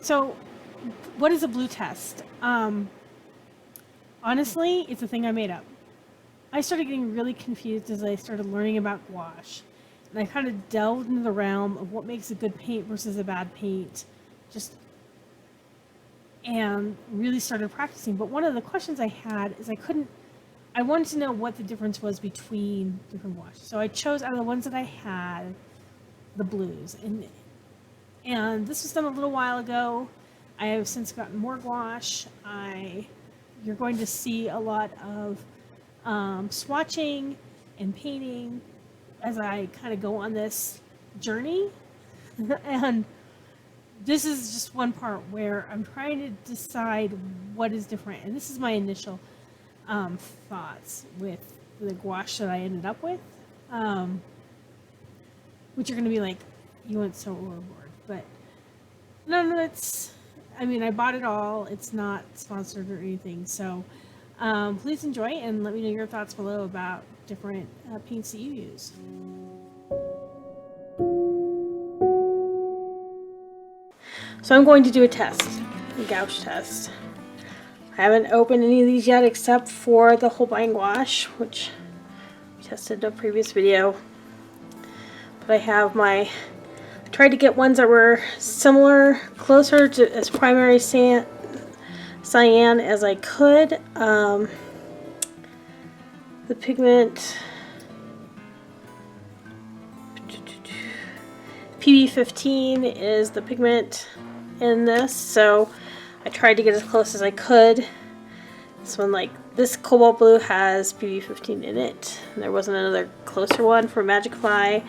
So, what is a blue test? Honestly, it's a thing I made up. I started getting really confused as I started learning about gouache. And I kind of delved into the realm of what makes a good paint versus a bad paint. And really started practicing. But one of the questions I had is I wanted to know what the difference was between different gouaches. So I chose out of the ones that I had, the blues. And this was done a little while ago. I have since gotten more gouache. You're going to see a lot of swatching and painting as I kind of go on this journey. And this is just one part where I'm trying to decide what is different. And this is my initial thoughts with the gouache that I ended up with, which are going to be like, you went so overboard. But none of it's, I mean, I bought it all. It's not sponsored or anything. So please enjoy and let me know your thoughts below about different paints that you use. So I'm going to do a test, a gouache test. I haven't opened any of these yet except for the Holbein gouache, which we tested in a previous video. But I have I tried to get ones that were similar, closer to as primary cyan as I could. The pigment PB15 is the pigment in this, so I tried to get as close as I could. This Cobalt Blue has PB15 in it. And there wasn't another closer one for Magicify.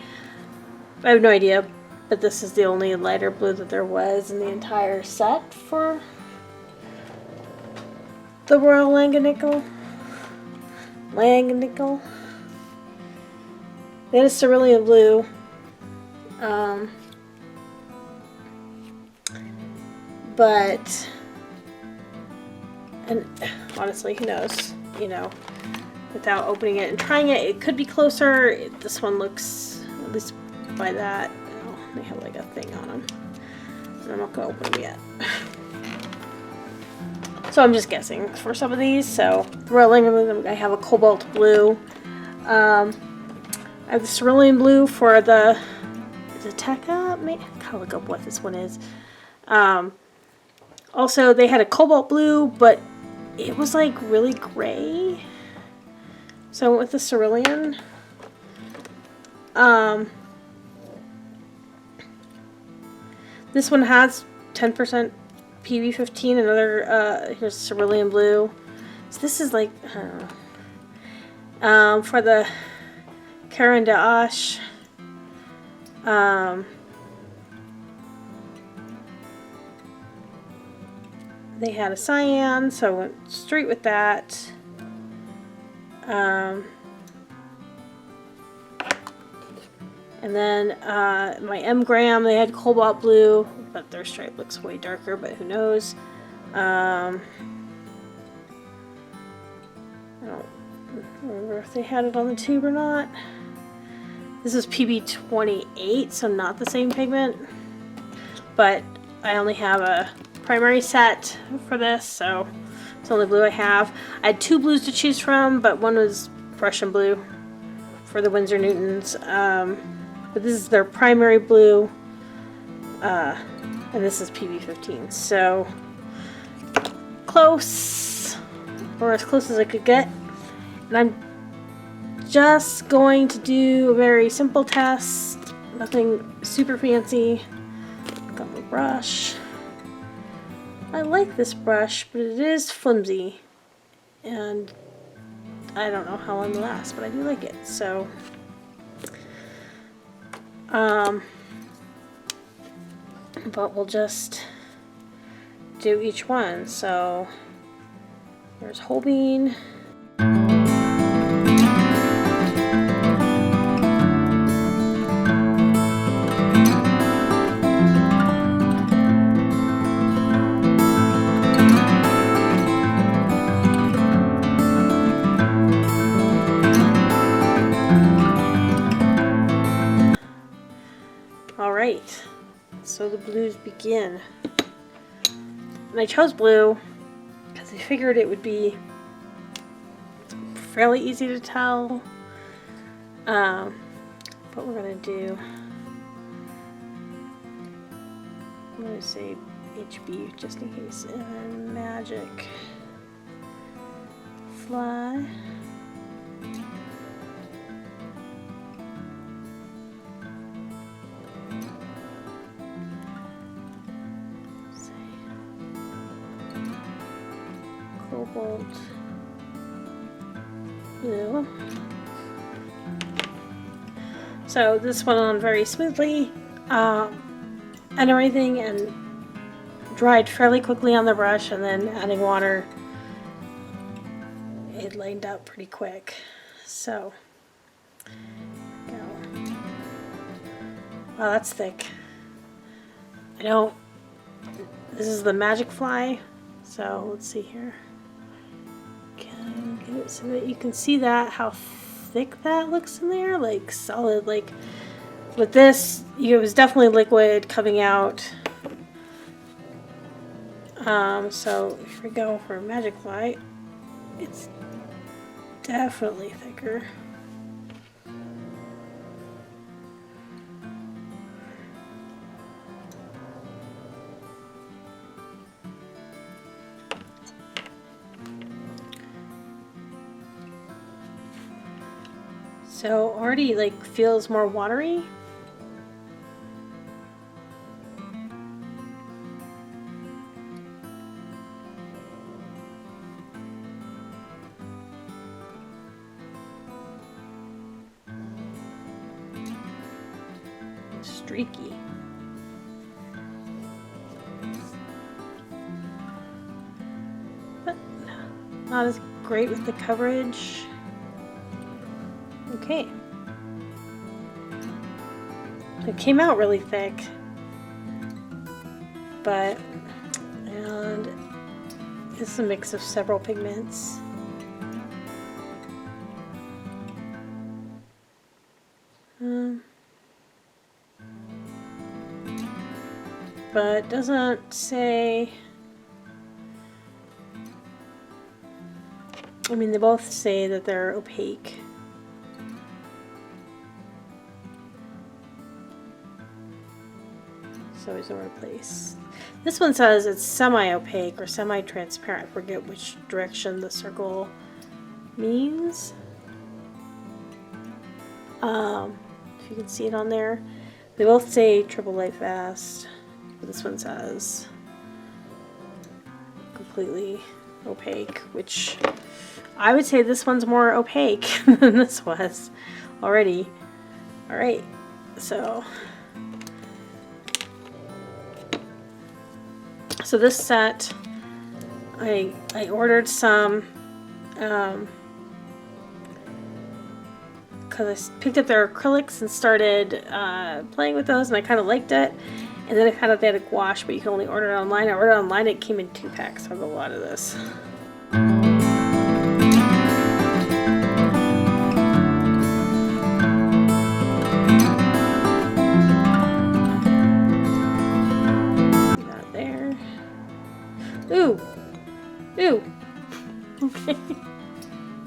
I have no idea, but this is the only lighter blue that there was in the entire set for the Royal Langnickel. They had a Cerulean Blue. And honestly, who knows, without opening it and trying it, it could be closer. This one looks, at least by that, they have like a thing on them. And I'm not going to open them yet. So I'm just guessing for some of these. So I have a Cobalt Blue. I have the Cerulean Blue for the Tekka. Gotta look up what this one is. Also, they had a Cobalt Blue, but it was like really gray. So I went with the Cerulean. This one has 10% PB15. Another here's Cerulean Blue. So this is like, I don't know. For the Caran d'Ache, they had a cyan, so I went straight with that. And then my engh, they had Cobalt Blue, but their stripe looks way darker, but who knows. I don't remember if they had it on the tube or not. This is PB28, so not the same pigment, but I only have a primary set for this, so it's the only blue I have. I had two blues to choose from, but one was Prussian blue for the Winsor Newtons. But this is their primary blue, and this is PB15. So close, or as close as I could get. And I'm just going to do a very simple test, nothing super fancy. Got my brush. I like this brush, but it is flimsy, and I don't know how long it lasts, but I do like it. So, but we'll just do each one. So there's Holbein. Alright, so the blues begin. And I chose blue because I figured it would be fairly easy to tell. But we're gonna do, I'm gonna say HB just in case, and then magic fly. Cobalt Blue. So this went on very smoothly and everything, and dried fairly quickly on the brush, and then adding water, it laid out pretty quick. So, go. Wow, that's thick. I don't, this is the magic fly, so let's see here. Can I get it so that you can see that, how thick that looks in there, like solid. Like with this, it was definitely liquid coming out. So if we go for magic fly, it's definitely thicker. So already like feels more watery. Streaky. But not as great with the coverage. Okay. It came out really thick, but, and it's a mix of several pigments. But doesn't say, I mean, they both say that they're opaque. So it's over place. This one says it's semi-opaque or semi-transparent. I forget which direction the circle means. If you can see it on there. They both say triple light fast. But this one says completely opaque, which I would say this one's more opaque than this was already. All right, so this set, I ordered some because I picked up their acrylics and started playing with those, and I kind of liked it. And then I found out they had a gouache, but you can only order it online. I ordered it online, it came in 2 packs, so I have a lot of this. Not there. Ooh! Ooh! Okay.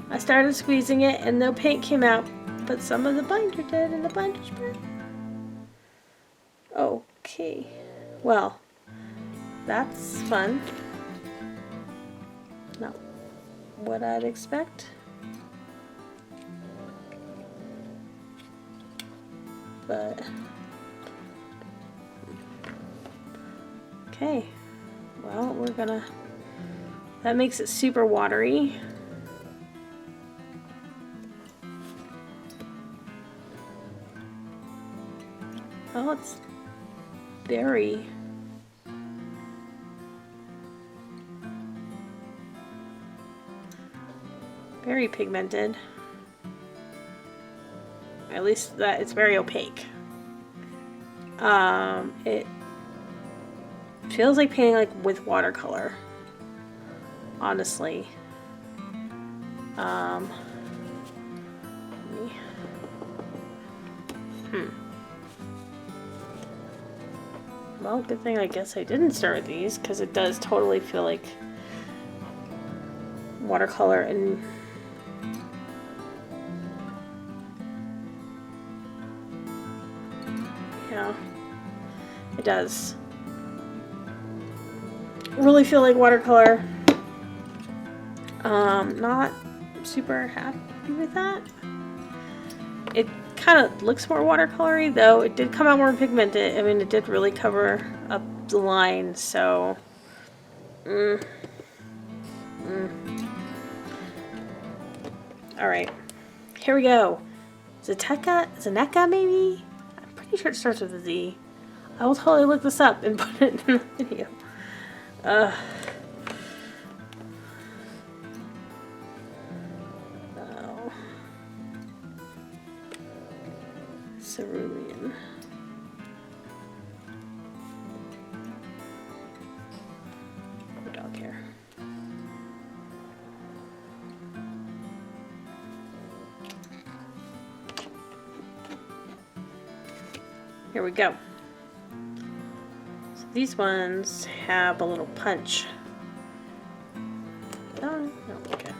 I started squeezing it and no paint came out, but some of the binder did, and the binder's burnt. Okay, well, that's fun. Not what I'd expect. But, okay, well, we're gonna, that makes it super watery. Oh, it's very pigmented. At least that it's very opaque. It feels like painting like with watercolor, honestly. Well, good thing I guess I didn't start with these, because it does totally feel like watercolor. And yeah, it does really feel like watercolor. Not super happy with that. It kind of looks more watercolory, though it did come out more pigmented. I mean, it did really cover up the line, so Alright, here we go. Zenacolor, maybe? I'm pretty sure it starts with a Z. I will totally look this up and put it in the video. Cerulean. Poor dog hair. Here we go. So these ones have a little punch. No, okay.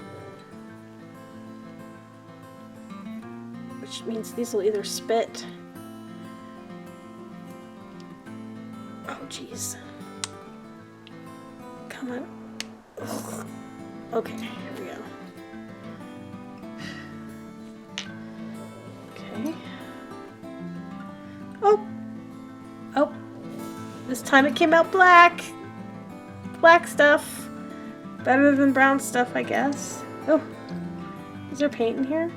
Which means these will either spit. Oh, jeez. Come on. Ugh. Okay, here we go. Okay. Oh! Oh! This time it came out black! Black stuff. Better than brown stuff, I guess. Oh! Is there paint in here?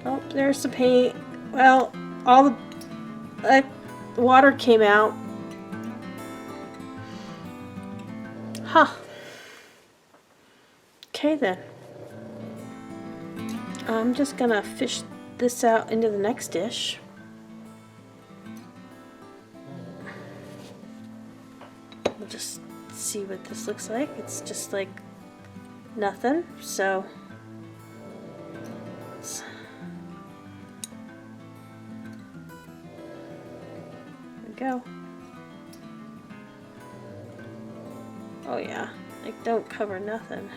Oh, there's the paint. Well, all the water came out. Huh. Okay then. I'm just gonna fish this out into the next dish. We'll just see what this looks like. It's just like nothing, so let's go. Oh yeah, like don't cover nothing.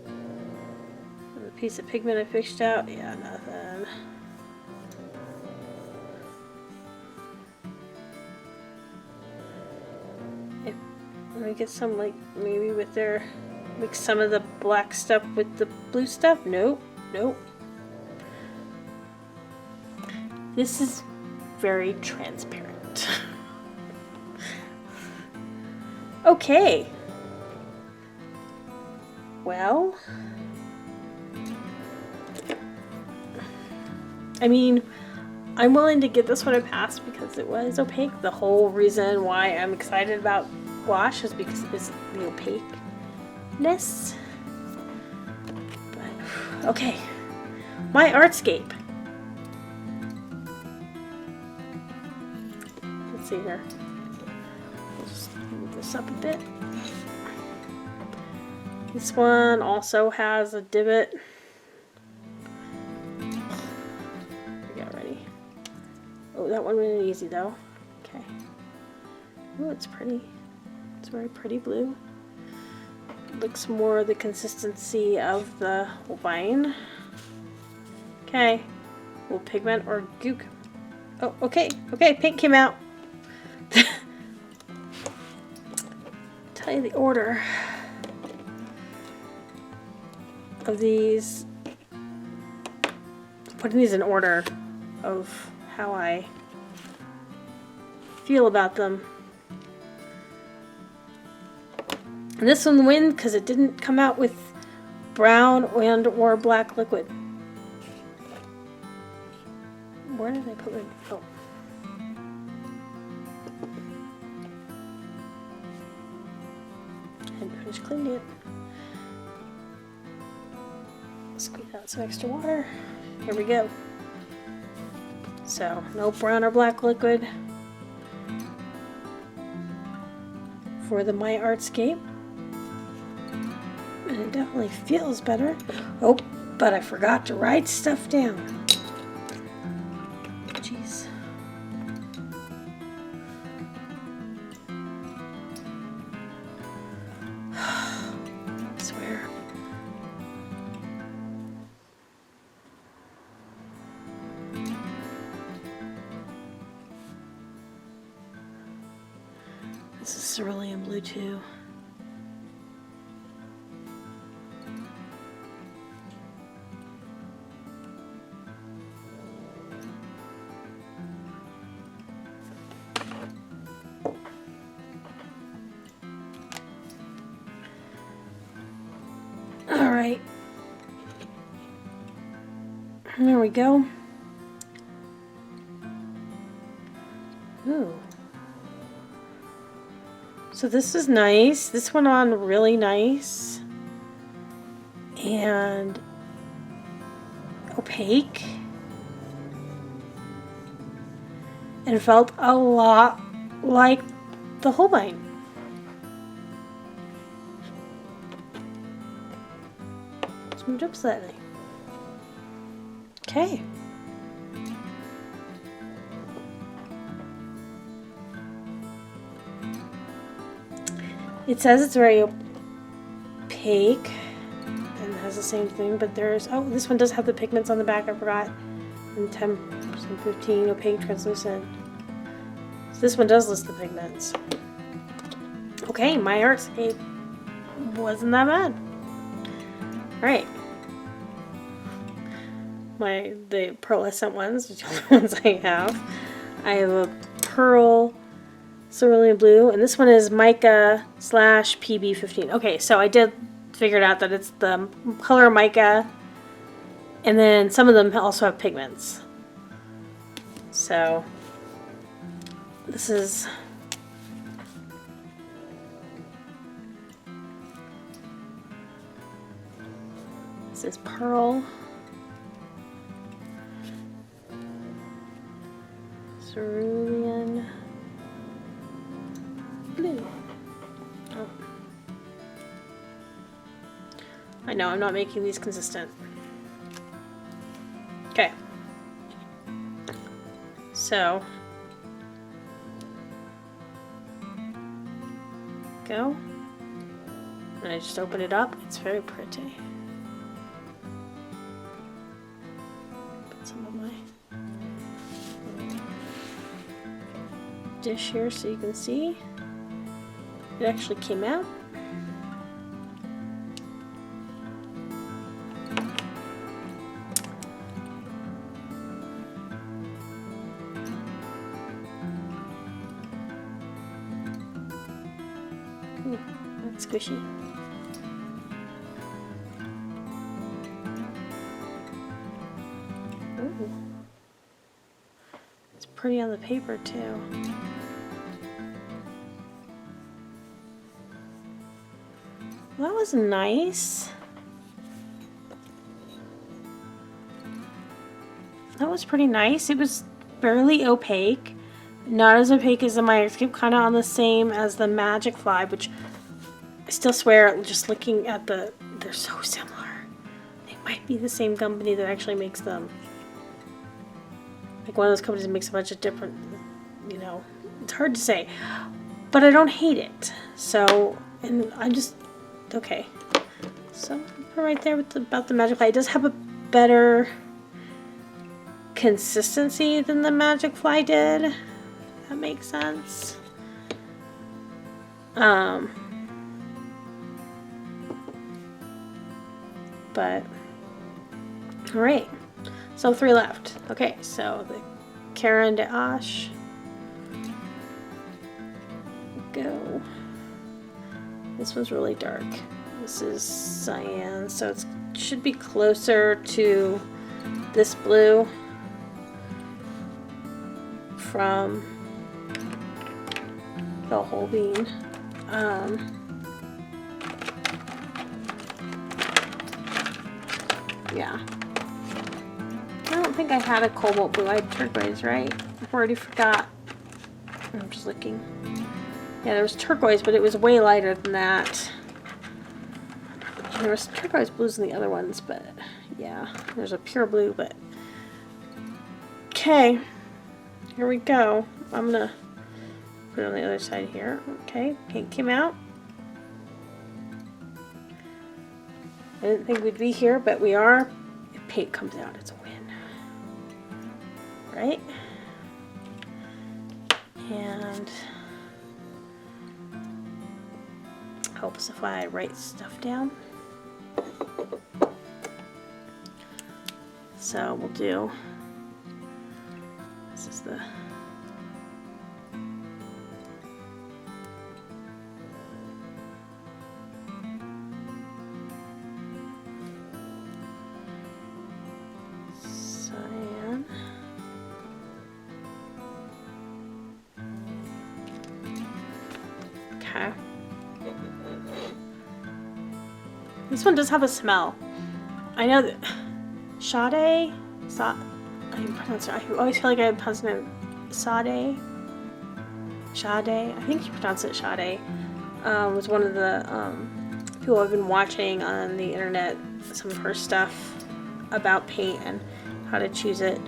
The piece of pigment I fished out, yeah, nothing. Let me get some, like, maybe with their, mix some of the black stuff with the blue stuff. Nope, nope. This is very transparent. Okay. Well, I mean, I'm willing to give this one a pass because it was opaque. The whole reason why I'm excited about gouache is because it's the opaqueness. But, okay, my artscape. Let's see here. We'll just move this up a bit. This one also has a divot. Ready. Oh, that one went easy though. Okay. Oh, it's pretty. It's very pretty blue. Looks more the consistency of the wine. Okay. Will pigment or gook? Oh, okay. Okay, paint came out. Tell you the order of these. Putting these in order of how I feel about them. And this one wins because it didn't come out with brown and or black liquid. Where did I put my... Oh. I hadn't finished cleaning it. Squeeze out some extra water. Here we go. So, no brown or black liquid for the My Artscape. And it definitely feels better. Oh, but I forgot to write stuff down. Jeez. This is Cerulean Blue too. All right. There we go. Ooh. So this is nice. This went on really nice. And opaque. And felt a lot like the Holbein. Just moved up slightly. Okay. It says it's very opaque and has the same thing, but there's, oh, this one does have the pigments on the back, I forgot. And 10%, 15, opaque, translucent. So this one does list the pigments. Okay, my artscape wasn't that bad. Alright. The pearlescent ones, which are the ones I have. I have a pearl Cerulean Blue, and this one is mica / PB15. Okay, so I did figure it out that it's the color mica, and then some of them also have pigments. So this is pearl, Cerulean Blue. Oh. I know, I'm not making these consistent. Okay. So, go. And I just open it up. It's very pretty. Put some of my dish here so you can see. It actually came out. Ooh, that's squishy. Ooh. It's pretty on the paper too. That was nice. That was pretty nice. It was fairly opaque. Not as opaque as the Myerscape, kind of on the same as the Magic Fly, which I still swear, just looking at they're so similar. They might be the same company that actually makes them. Like one of those companies that makes a bunch of different, you know, it's hard to say. But I don't hate it. So, and I'm just, okay. So, right there with about the Magic Fly. It does have a better consistency than the Magic Fly did. That makes sense. But alright. So 3 left. Okay, so the Caran d'Ache. Go. This one's really dark. This is cyan, so it should be closer to this blue from the Holbein. Yeah. I don't think I had a Cobalt Blue. I had turquoise, right? I already forgot. I'm just looking. Yeah, there was turquoise, but it was way lighter than that. There was turquoise blues in the other ones, but yeah, there's a pure blue, but okay, here we go. I'm gonna put it on the other side here. Okay, paint came out. I didn't think we'd be here, but we are. If paint comes out, it's a win, right? And Helps if I write stuff down. So we'll do, this is the cyan. Okay. This one does have a smell. I know that Sade, I pronounce it. I always feel like I pronounce it Sade. I think you pronounce it Sade. Was one of the people I've been watching on the internet. Some of her stuff about paint and how to choose it.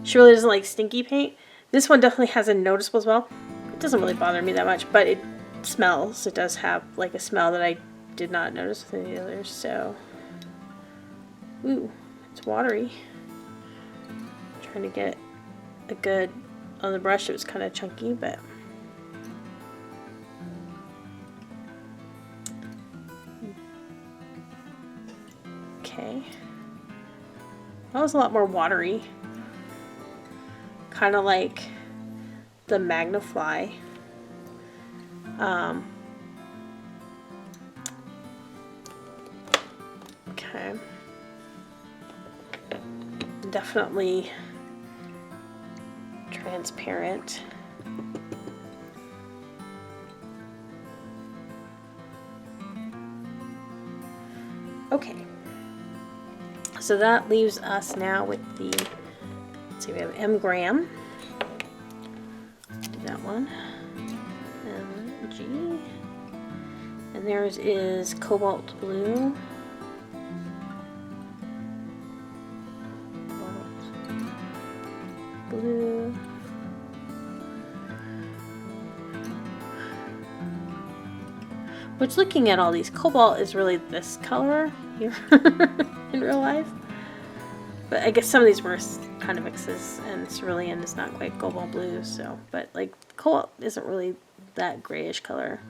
She really doesn't like stinky paint. This one definitely has a noticeable smell. It doesn't really bother me that much, but it smells. It does have like a smell that I did not notice with any others. So, ooh, it's watery. I'm trying to get a good on the brush. It was kind of chunky, but okay. That was a lot more watery. Kind of like the Magnifly. Okay. Definitely transparent. Okay. So that leaves us now with the, let's see, we have engh. Do that one. G. And theirs is Cobalt Blue. Blue. Which, looking at all these, Cobalt is really this color here in real life. But I guess some of these were kind of mixes, and Cerulean is not quite Cobalt Blue, so, but like Cobalt isn't really that grayish color.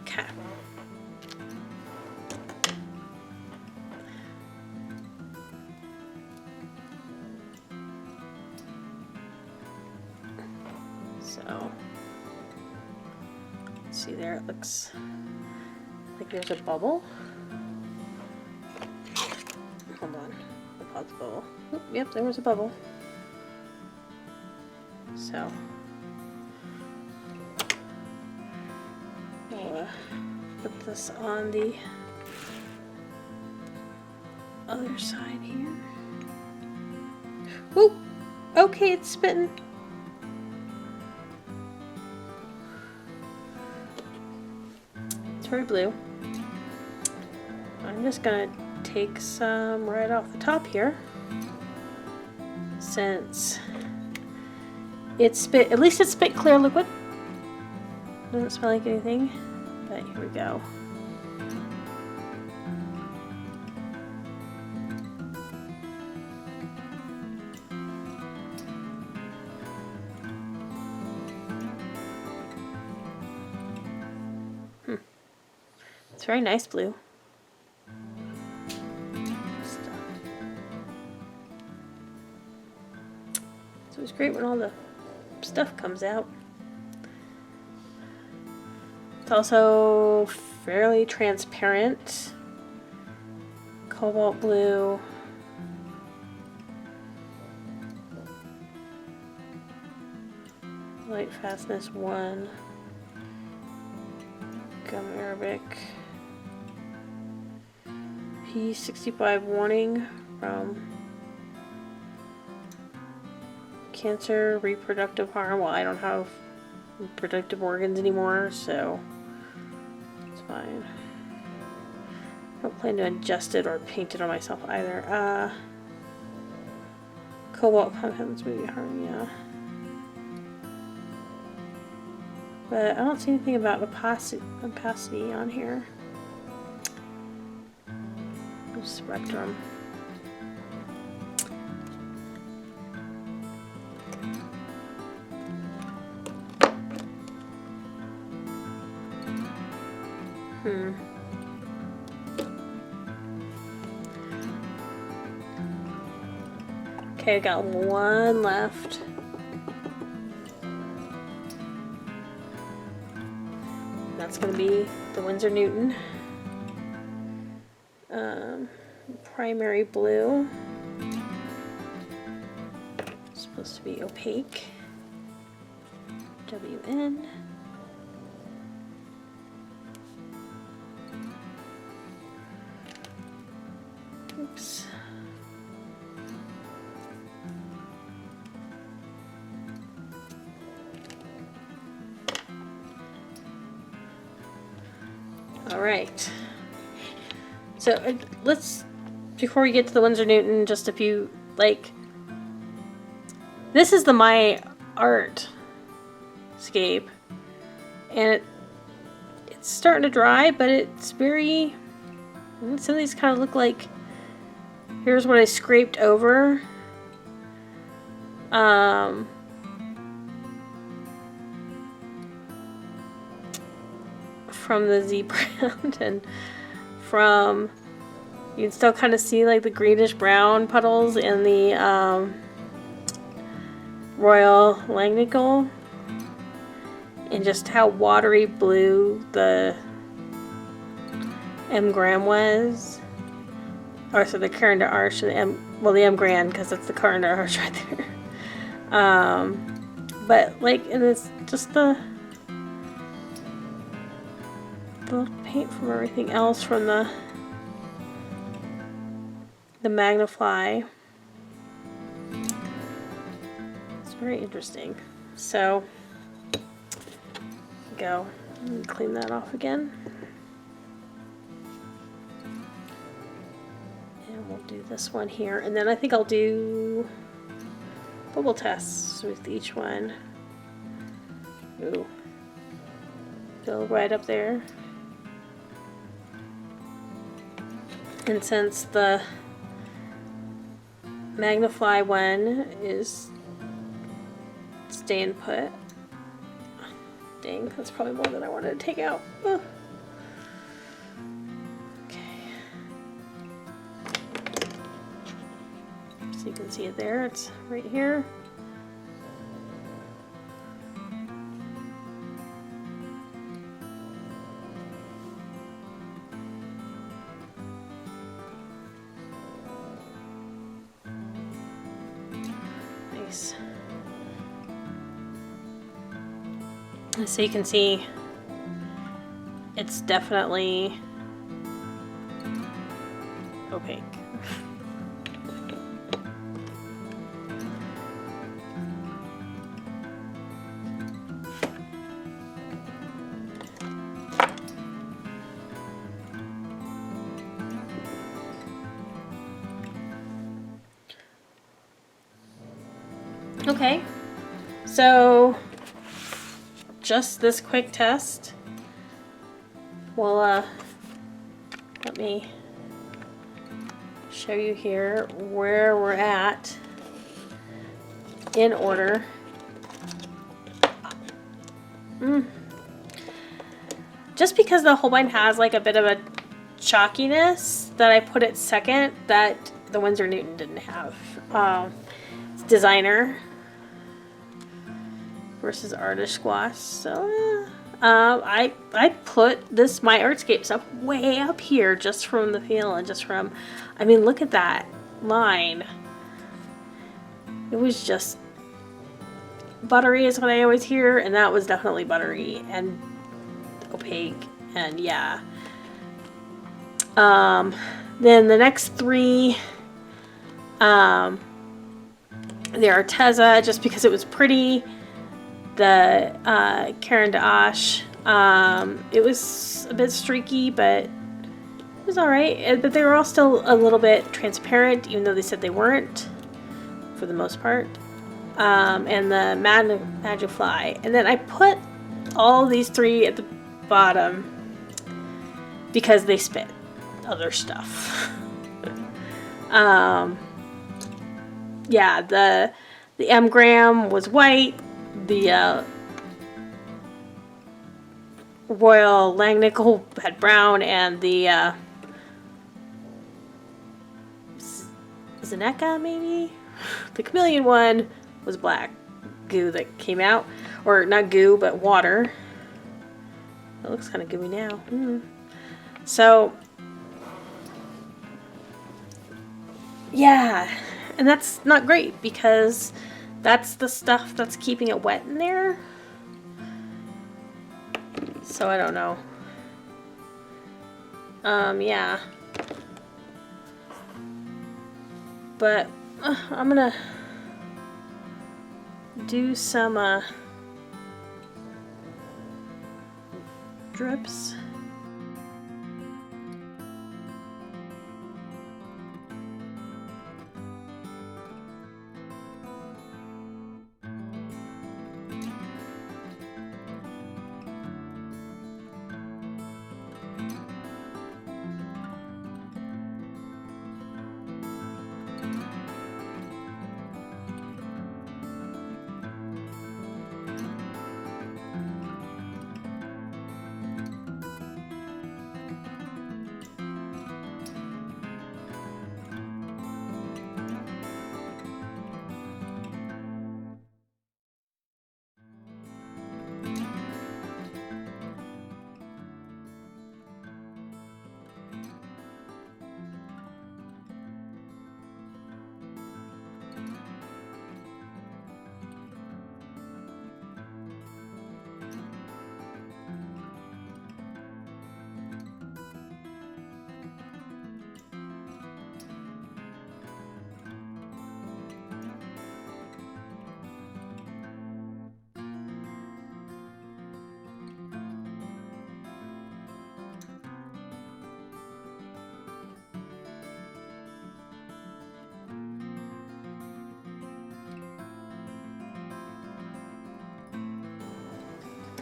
Okay. So, see there, it looks like there's a bubble. Hold on, I'll pause the bubble. Oop, yep, there was a bubble. So, I'll put this on the other side here. Whoop! Okay, it's spitting. It's very blue. I'm just gonna take some right off the top here, since it spit, at least it spit clear liquid. Doesn't smell like anything, but here we go. It's very nice blue. So it's great when all the stuff comes out. It's also fairly transparent. Cobalt blue. Lightfastness 1. Gum Arabic. P65 warning from cancer, reproductive harm. Well, I don't have reproductive organs anymore, so it's fine. I don't plan to adjust it or paint it on myself either. Cobalt contents maybe harm, yeah. But I don't see anything about opacity on here. Spectrum. Okay, I got one left. That's going to be the Winsor Newton. Primary blue. It's supposed to be opaque. WN. Oops. All right. So let's, before we get to the Winsor Newton, just a few, like, this is the My Art scape, and it's starting to dry, but it's very, some of these kind of look like, here's what I scraped over. From the Z brand, and from, you can still kind of see like the greenish brown puddles in the Royal Langnickel, and just how watery blue the M Graham was. Or so the Caran d'Arche, the M Grand, because that's the Caran d'Arche right there. But like, and it's just the paint from everything else from the Magnifly. It's very interesting. So go and clean that off again. And we'll do this one here, and then I think I'll do bubble tests with each one. Ooh. Go right up there. And since the Magnifly one is staying put, dang, that's probably more than I wanted to take out. Oh. Okay. So you can see it there, it's right here. So you can see it's definitely opaque. Okay, so just this quick test will let me show you here where we're at in order. Just because the Holbein has like a bit of a chalkiness, that I put it second, that the Winsor Newton didn't have. It's designer versus artist gouache. So I put this My Artscape stuff way up here just from the feel and just from, I mean, look at that line. It was just buttery is what I always hear, and that was definitely buttery and opaque, and yeah. Then the next three, the Arteza, just because it was pretty. The Caran d'Arche, it was a bit streaky, but it was alright. But they were all still a little bit transparent, even though they said they weren't, for the most part. And the Magnifly. And then I put all these three at the bottom because they spit other stuff. Yeah, the engh was white, the Royal Langnickel had brown, and the Zenacolor, maybe? The chameleon one was black goo that came out. Or not goo, but water. It looks kind of gooey now. So, yeah. And that's not great because that's the stuff that's keeping it wet in there. So I don't know. Yeah. But I'm gonna do some drips.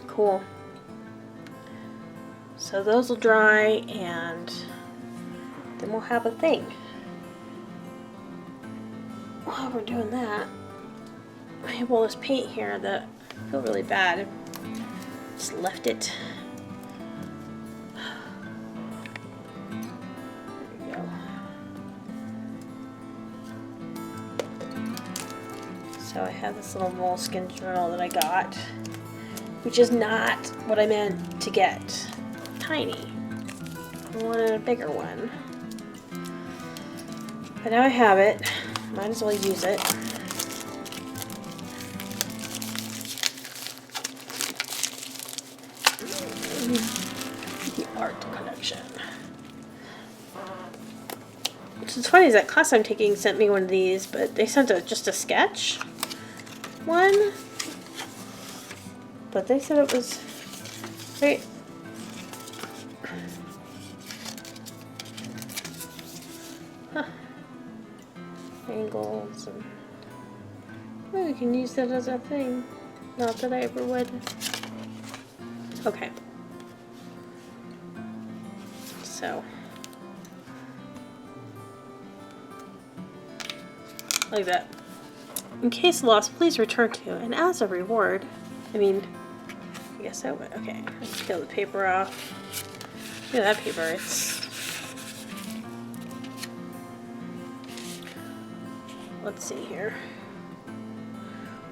Cool. So those will dry and then we'll have a thing. While we're doing that, I have all this paint here that I feel really bad. Just left it. There we go. So I have this little moleskin journal that I got, which is not what I meant to get. Tiny. I wanted a bigger one. But now I have it. Might as well use it. The art collection. What's funny is that class I'm taking sent me one of these, but they sent just a sketch one. But they said it was great. Huh. Angles and maybe we can use that as a thing. Not that I ever would. Okay. So like that. In case lost, please return to, and as a reward, I mean, I guess so, but okay. Let's peel the paper off. Look at that paper. It's. Let's see here.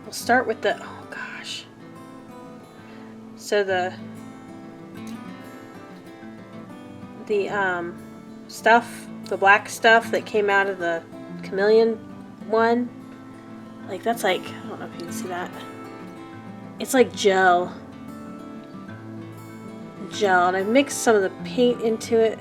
We'll start with the. Oh gosh. So the stuff, the black stuff that came out of the chameleon one, like that's like, I don't know if you can see that. It's like gel, and I've mixed some of the paint into it.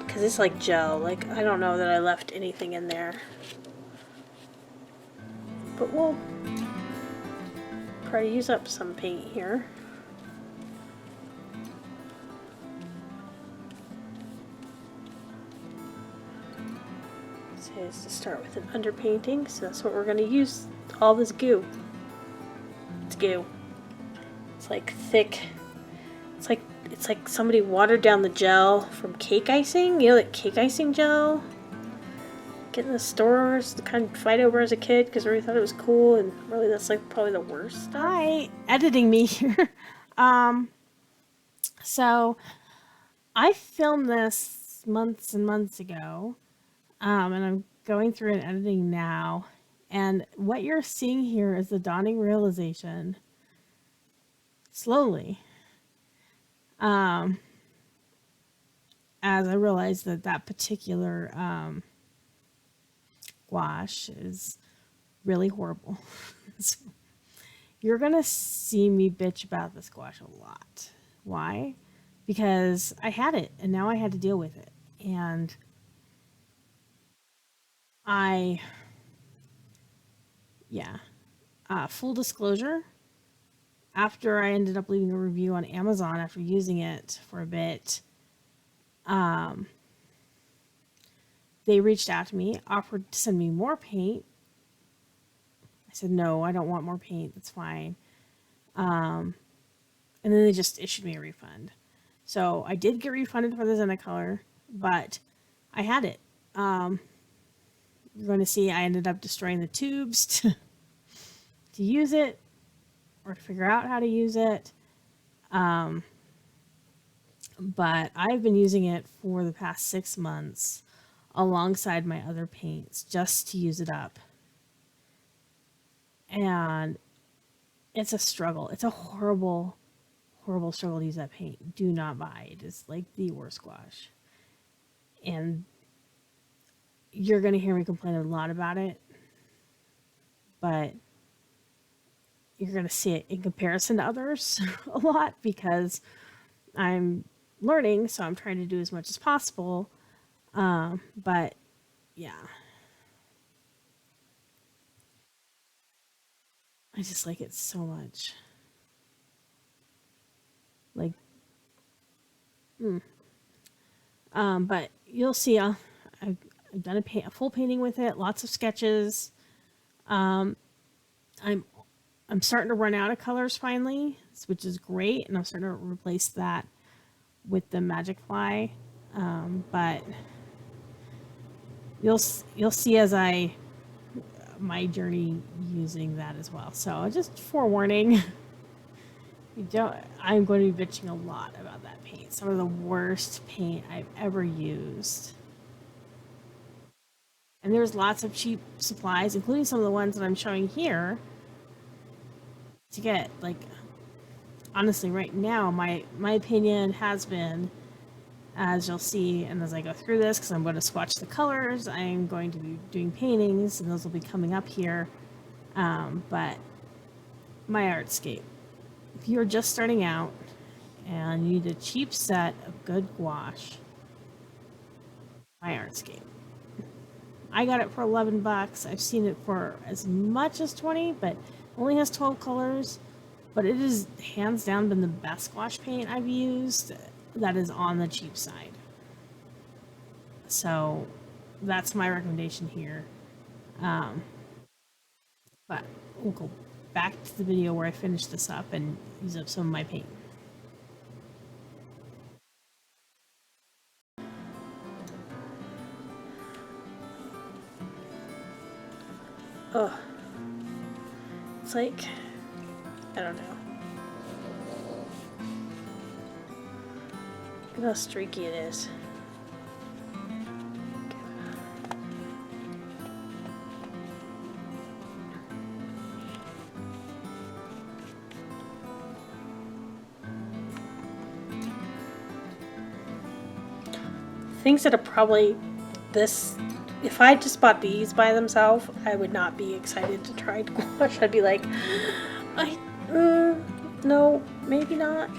Because it's like gel, like I don't know that I left anything in there. But we'll try to use up some paint here. Is to start with an underpainting, so that's what we're going to use. All this goo. It's goo. It's like thick. It's like somebody watered down the gel from cake icing. You know, that cake icing gel. Get in the stores to kind of fight over as a kid because we thought it was cool, and really that's like probably the worst stuff. Hi, editing me here. So I filmed this months and months ago. And I'm going through and editing now. And what you're seeing here is the dawning realization, slowly, as I realized that that particular gouache is really horrible. So you're going to see me bitch about this gouache a lot. Why? Because I had it, and now I had to deal with it. And full disclosure, after I ended up leaving a review on Amazon after using it for a bit, they reached out to me, offered to send me more paint. I said, no, I don't want more paint. That's fine. And then they just issued me a refund. So I did get refunded for the Zenacolor, but I had it. You're going to see I ended up destroying the tubes to use it or to figure out how to use it. But I've been using it for the past 6 months alongside my other paints just to use it up. And it's a struggle. It's a horrible, horrible struggle to use that paint. Do not buy it. It's like the worst gouache. And you're going to hear me complain a lot about it, but you're going to see it in comparison to others a lot because I'm learning, so I'm trying to do as much as possible. But yeah, I just like it so much. Like, but you'll see, I've done a full painting with it, lots of sketches. I'm starting to run out of colors finally, which is great, and I'm starting to replace that with the Magic Fly. But you'll see as my journey using that as well. So just forewarning, I'm going to be bitching a lot about that paint. Some of the worst paint I've ever used. And there's lots of cheap supplies, including some of the ones that I'm showing here, to get. Like, honestly, right now, my opinion has been, as you'll see, and as I go through this, because I'm going to swatch the colors, I'm going to be doing paintings, and those will be coming up here. But my artscape. If you're just starting out and you need a cheap set of good gouache, my artscape. I got it for $11. I've seen it for as much as 20, but only has 12 colors. But it is hands down been the best gouache paint I've used that is on the cheap side. So that's my recommendation here. But we'll go back to the video where I finish this up and use up some of my paint. Oh, it's like, I don't know. Look at how streaky it is. Things that are probably this. If I just bought these by themselves, I would not be excited to try gouache. I'd be like, no, maybe not.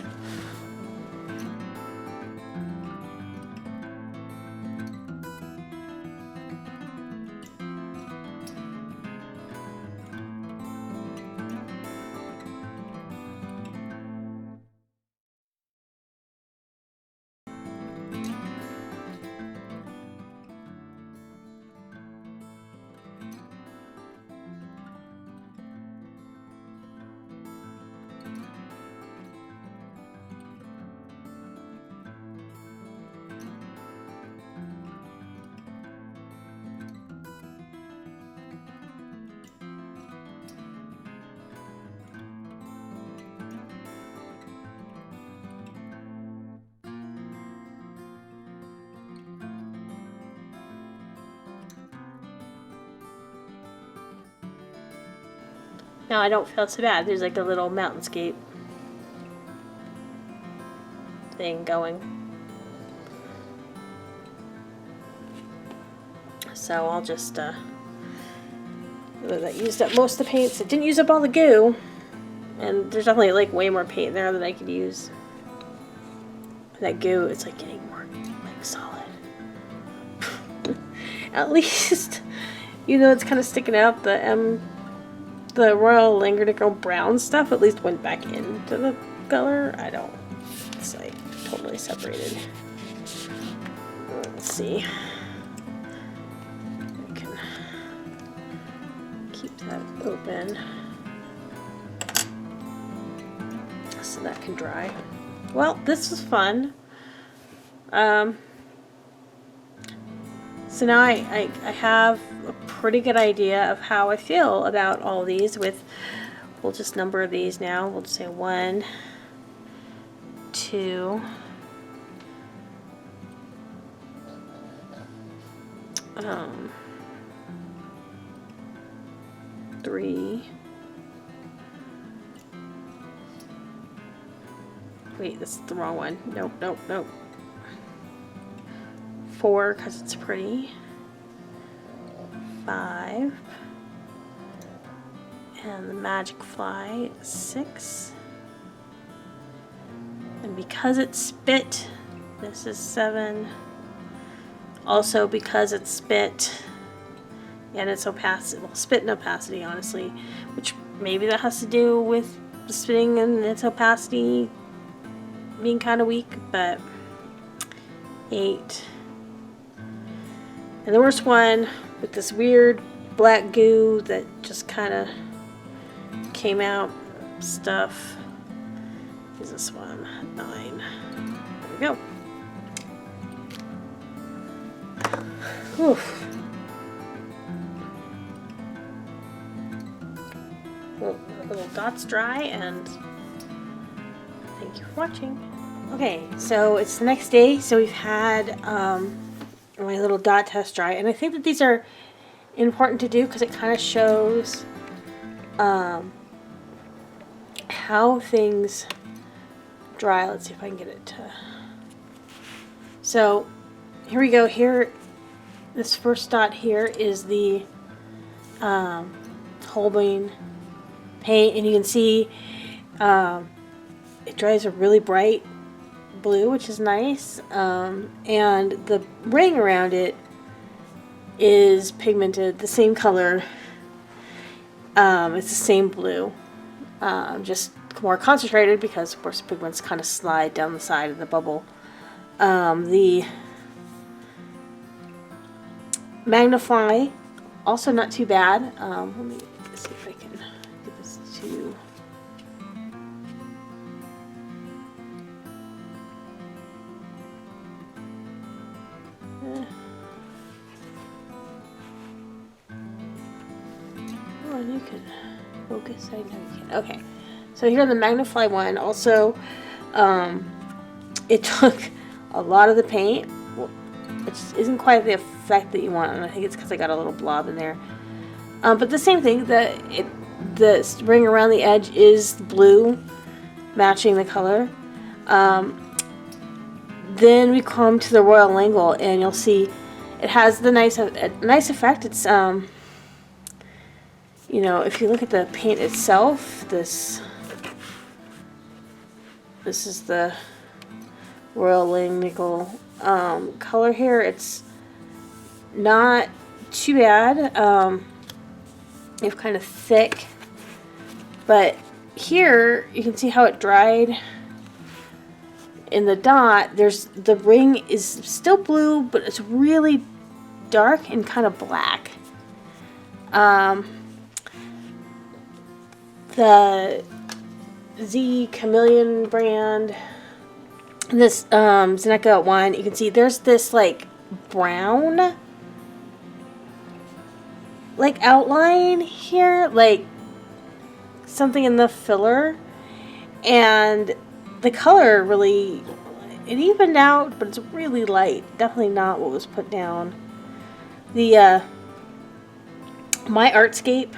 Now I don't feel so bad. There's like a little mountainscape thing going. So I'll just, that used up most of the paints. It didn't use up all the goo. And there's definitely like way more paint there that I could use. That goo, it's like getting more like solid. At least, you know, it's kind of sticking out. The Royal Langonico brown stuff at least went back into the color. I don't. It's like totally separated. Let's see. I can keep that open so that can dry. Well, this was fun. So now I have a pretty good idea of how I feel about all these. We'll just number these now. We'll just say 1, 2, 3. Wait, this is the wrong one. Nope, nope, nope. 4, because it's pretty. 5. And the magic fly, 6. And because it's spit, this is 7. Also because it's spit and it's opacity, well, spit and opacity, honestly, which maybe that has to do with the spitting and its opacity being kind of weak, but 8. And the worst one with this weird black goo that just kind of came out stuff is this one, 9. There we go. Oof. Well, the little dots dry, and thank you for watching. Okay, so it's the next day, so we've had my little dot test dry, and I think that these are important to do because it kind of shows how things dry. Let's see if I can get it to... So here we go. Here, this first dot here is the Holbein paint, and you can see it dries a really bright blue, which is nice, and the ring around it is pigmented the same color. It's the same blue, just more concentrated because of course pigments kind of slide down the side of the bubble. The magnify, also not too bad. Let me see if I can get this to... Oh, you can focus. I know you can. Okay, so here on the magnify one, also, it took a lot of the paint, which isn't quite the effect that you want, and I think it's because I got a little blob in there. But the same thing, the ring around the edge is blue, matching the color. Then we come to the Royal Langle, and you'll see it has the nice effect. It's you know, if you look at the paint itself, this is the Royal Langonico color here. It's not too bad. It's kind of thick, but here you can see how it dried in the dot. The ring is still blue, but it's really dark and kind of black. The Z Chameleon brand, this Zenacolor one, you can see there's this like brown like outline here, like something in the filler, and the color really, it evened out, but it's really light. Definitely not what was put down. The My Artscape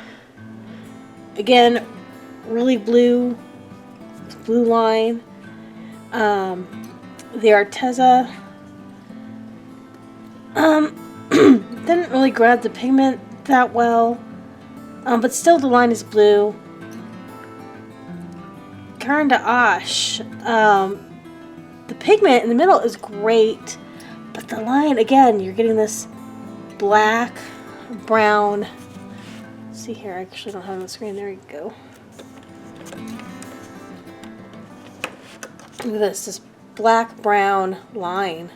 again, really blue line. The Arteza didn't really grab the pigment that well, but still the line is blue. Gouache, the pigment in the middle is great, but the line, again, you're getting this black, brown. See here, I actually don't have it on the screen. There you go. Look at this black brown line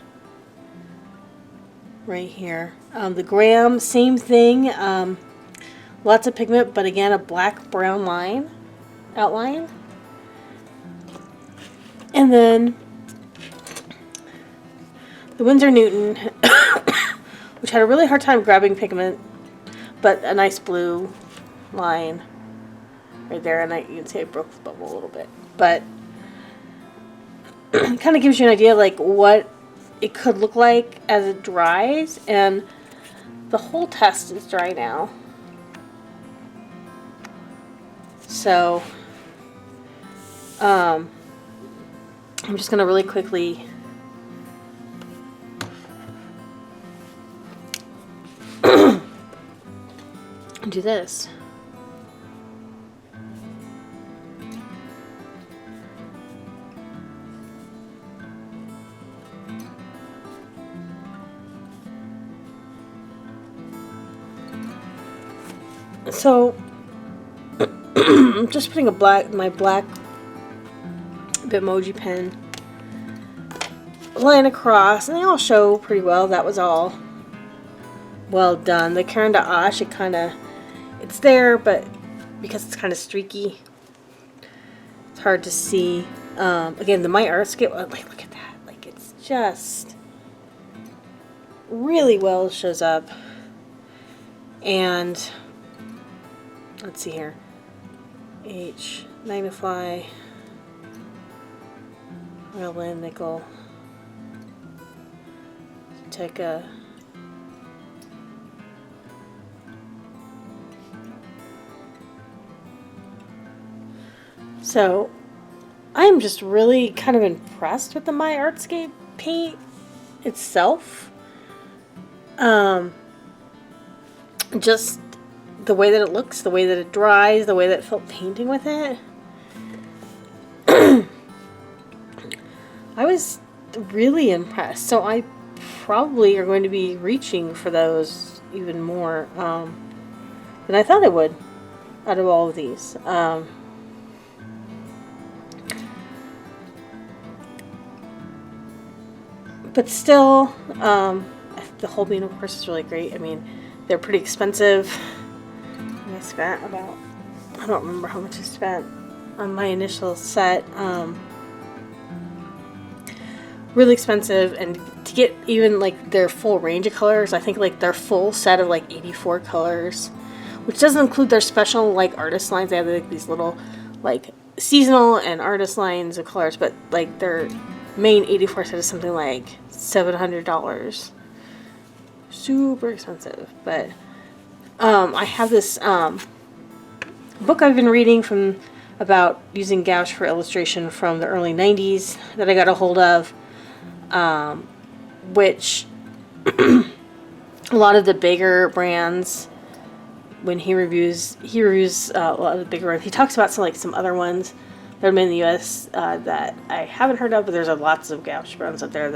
right here. The Graham, same thing. Lots of pigment, but again, a black brown line outline. And then the Winsor Newton, which had a really hard time grabbing pigment, but a nice blue line right there. And you can see I broke the bubble a little bit, but it kind of gives you an idea like what it could look like as it dries. And the whole test is dry now, so I'm just gonna really quickly do this. So I'm just putting my black Bitmoji pen line across, and they all show pretty well. That was all well done. The Caran d'Ache, it's there, but because it's kind of streaky, it's hard to see. Again, the My Art Scale, like, look at that. Like, it's just really well shows up. And let's see here. H, magnify, Merlin, nickel, take a so I'm just really kind of impressed with the My Artscape paint itself. Just the way that it looks, the way that it dries, the way that it felt painting with it. I was really impressed. So I probably are going to be reaching for those even more than I thought I would out of all of these. But still, the whole bean, of course, is really great. I mean, they're pretty expensive. I spent about, I don't remember how much I spent on my initial set. Really expensive, and to get even like their full range of colors, I think like their full set of like 84 colors, which doesn't include their special like artist lines. They have like these little like seasonal and artist lines of colors, but like their main 84 set is something like $700. Super expensive. But I have this book I've been reading about using gouache for illustration from the early 90s that I got a hold of, which a lot of the bigger brands, when he reviews a lot of the bigger ones. He talks about some other ones that are made in the U.S. That I haven't heard of, but there's lots of gouache brands out there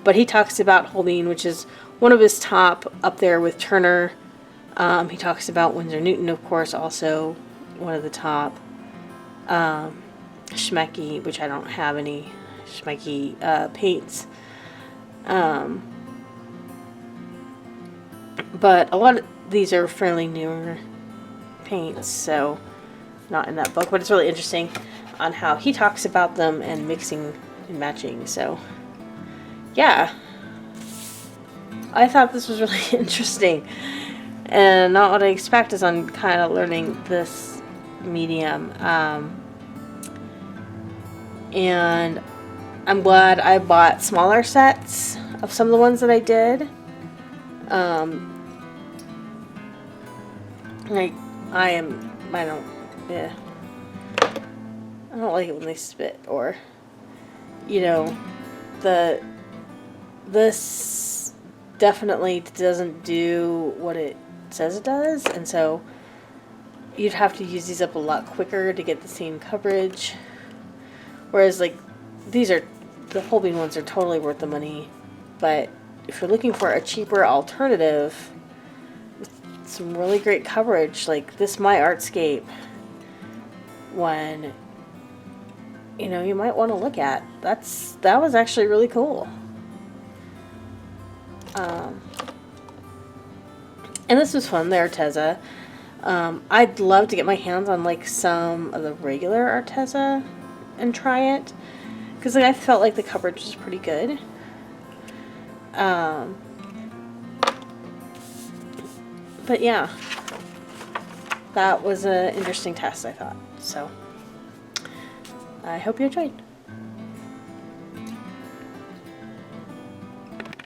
but he talks about Holbein, which is one of his top, up there with Turner. He talks about Winsor Newton, of course, also one of the top. Schmecky, which I don't have any Schmecky paints. But a lot of these are fairly newer paints, so not in that book. But it's really interesting on how he talks about them and mixing and matching. So yeah, I thought this was really interesting and not what I expect as I'm kind of learning this medium. And I'm glad I bought smaller sets of some of the ones that I did. Like I don't, yeah. I don't like it when they spit, or, you know, this definitely doesn't do what it says it does, and so you'd have to use these up a lot quicker to get the same coverage. Whereas, like, the Holbein ones are totally worth the money, but if you're looking for a cheaper alternative with some really great coverage, like this My Artscape one, you know, you might want to look at. That was actually really cool. And this was fun, the Arteza. I'd love to get my hands on like some of the regular Arteza and try it, because like, I felt like the coverage was pretty good. But yeah, that was an interesting test, I thought. So I hope you enjoyed.